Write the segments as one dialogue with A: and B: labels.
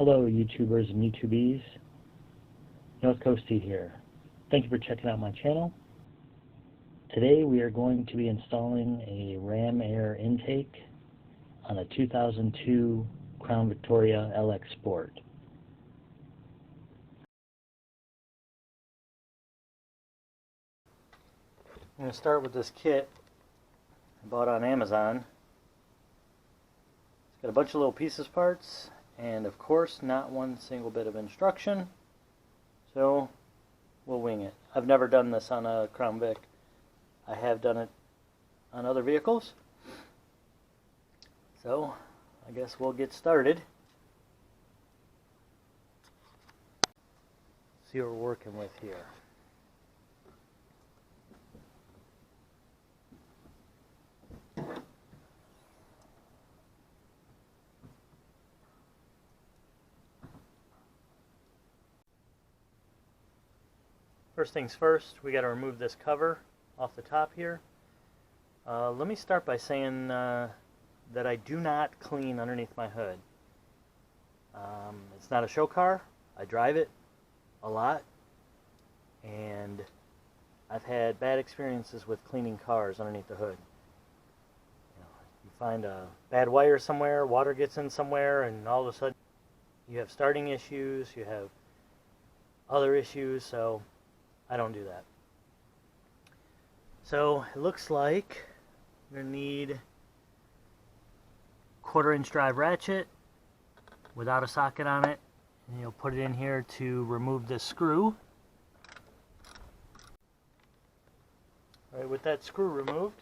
A: Hello YouTubers and YouTubies, NorthCoastT here. Thank you for checking out my channel. Today we are going to be installing a ram air intake on a 2002 Crown Victoria LX Sport. I'm going to start with this kit I bought on Amazon. It's got a bunch of little pieces parts, and of course not one single bit of instruction, so we'll wing it. I've never done this on a Crown Vic. I have done it on other vehicles, so I guess we'll get started. See what we're working with here. First things first, we got to remove this cover off the top here. Let me start by saying that I do not clean underneath my hood. It's not a show car. I drive it a lot, and I've had bad experiences with cleaning cars underneath the hood. You find a bad wire somewhere, water gets in somewhere, and all of a sudden you have starting issues, you have other issues, so I don't do that. So it looks like you're going to need 1/4-inch drive ratchet without a socket on it, and you'll put it in here to remove this screw. Alright, with that screw removed,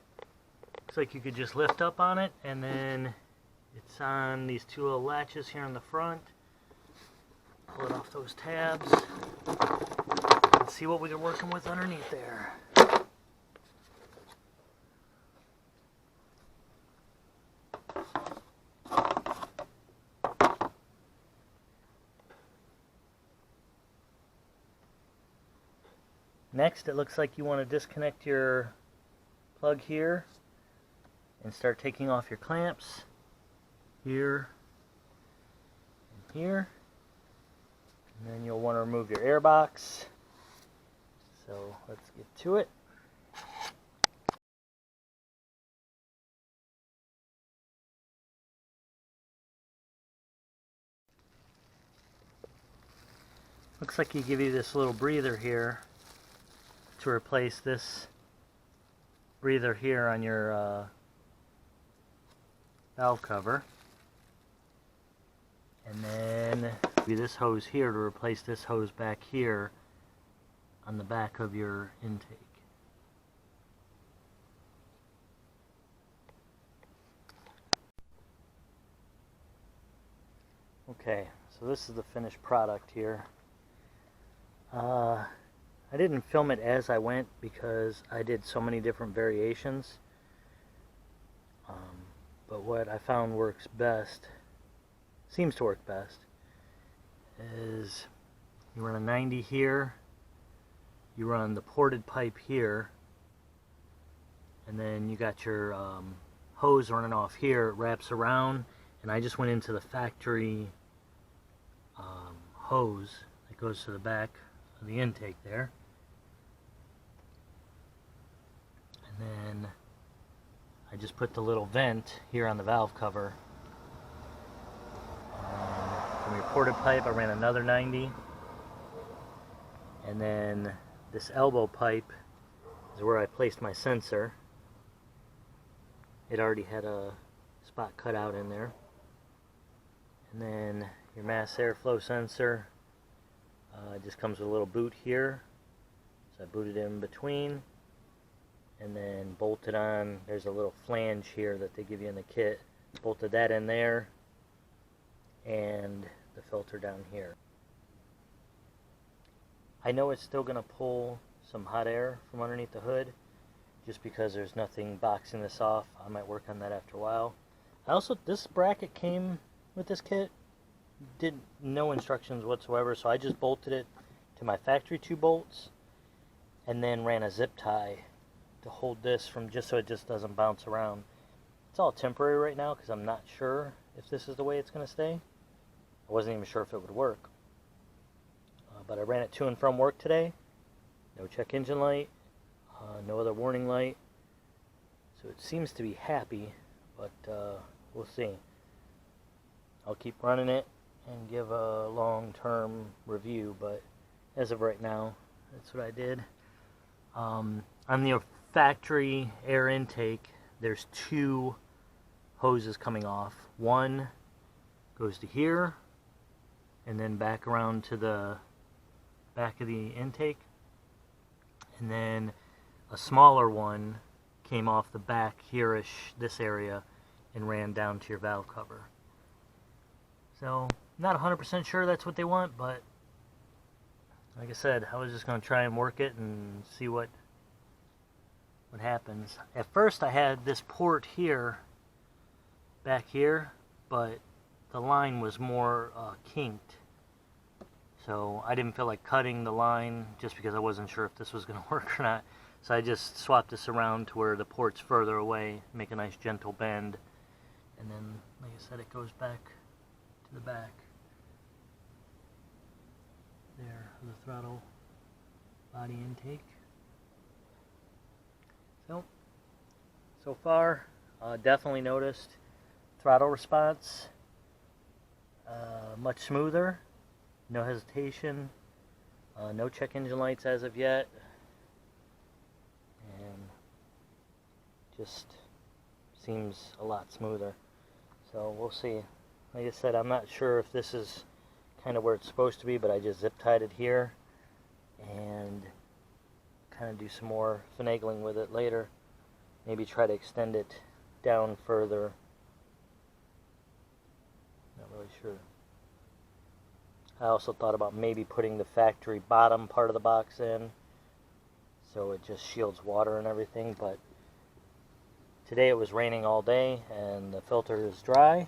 A: looks like you could just lift up on it, and then it's on these two little latches here in the front. Pull it off those tabs. See what we're working with underneath there. Next, it looks like you want to disconnect your plug here and start taking off your clamps here and here. And then you'll want to remove your air box. So let's get to it. Looks like you give you this little breather here to replace this breather here on your valve cover. And then give you this hose here to replace this hose back here on the back of your intake. Okay, so this is the finished product here. I didn't film it as I went because I did so many different variations. But what I found works best, seems to work best, is you run a 90 here. You run the ported pipe here, and then you got your hose running off here. It wraps around, and I just went into the factory hose that goes to the back of the intake there. And then I just put the little vent here on the valve cover. And from your ported pipe, I ran another 90, and then this elbow pipe is where I placed my sensor. It already had a spot cut out in there. And then your mass airflow sensor just comes with a little boot here. So I booted it in between and then bolted on. There's a little flange here that they give you in the kit. Bolted that in there, and the filter down here. I know it's still going to pull some hot air from underneath the hood just because there's nothing boxing this off. I might work on that after a while. This bracket came with this kit, did no instructions whatsoever, so I just bolted it to my factory 2 bolts and then ran a zip tie to hold this from, just so it just doesn't bounce around. It's all temporary right now because I'm not sure if this is the way it's going to stay. I wasn't even sure if it would work. But I ran it to and from work today. No check engine light, no other warning light. So it seems to be happy, but we'll see. I'll keep running it and give a long-term review, but as of right now, that's what I did. On the factory air intake, there's two hoses coming off. One goes to here, and then back around to the back of the intake. And then a smaller one came off the back here-ish, this area, and ran down to your valve cover. So, not 100% sure that's what they want, but like I said, I was just going to try and work it and see what happens. At first I had this port here, back here, but the line was more kinked. So I didn't feel like cutting the line just because I wasn't sure if this was going to work or not. So I just swapped this around to where the port's further away, make a nice gentle bend, and then, like I said, it goes back to the back. There, the throttle body intake. So far, definitely noticed throttle response much smoother, no hesitation, no check engine lights as of yet, and just seems a lot smoother. So we'll see. Like I said, I'm not sure if this is kind of where it's supposed to be, but I just zip tied it here and kind of do some more finagling with it later. Maybe try to extend it down further. Not really sure. I also thought about maybe putting the factory bottom part of the box in, so it just shields water and everything, but today it was raining all day and the filter is dry.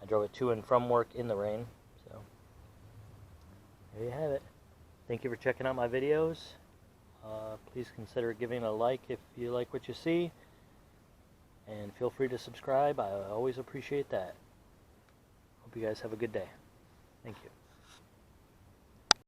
A: I drove it to and from work in the rain, so there you have it. Thank you for checking out my videos. Please consider giving a like if you like what you see, and feel free to subscribe. I always appreciate that. Hope you guys have a good day. Thank you.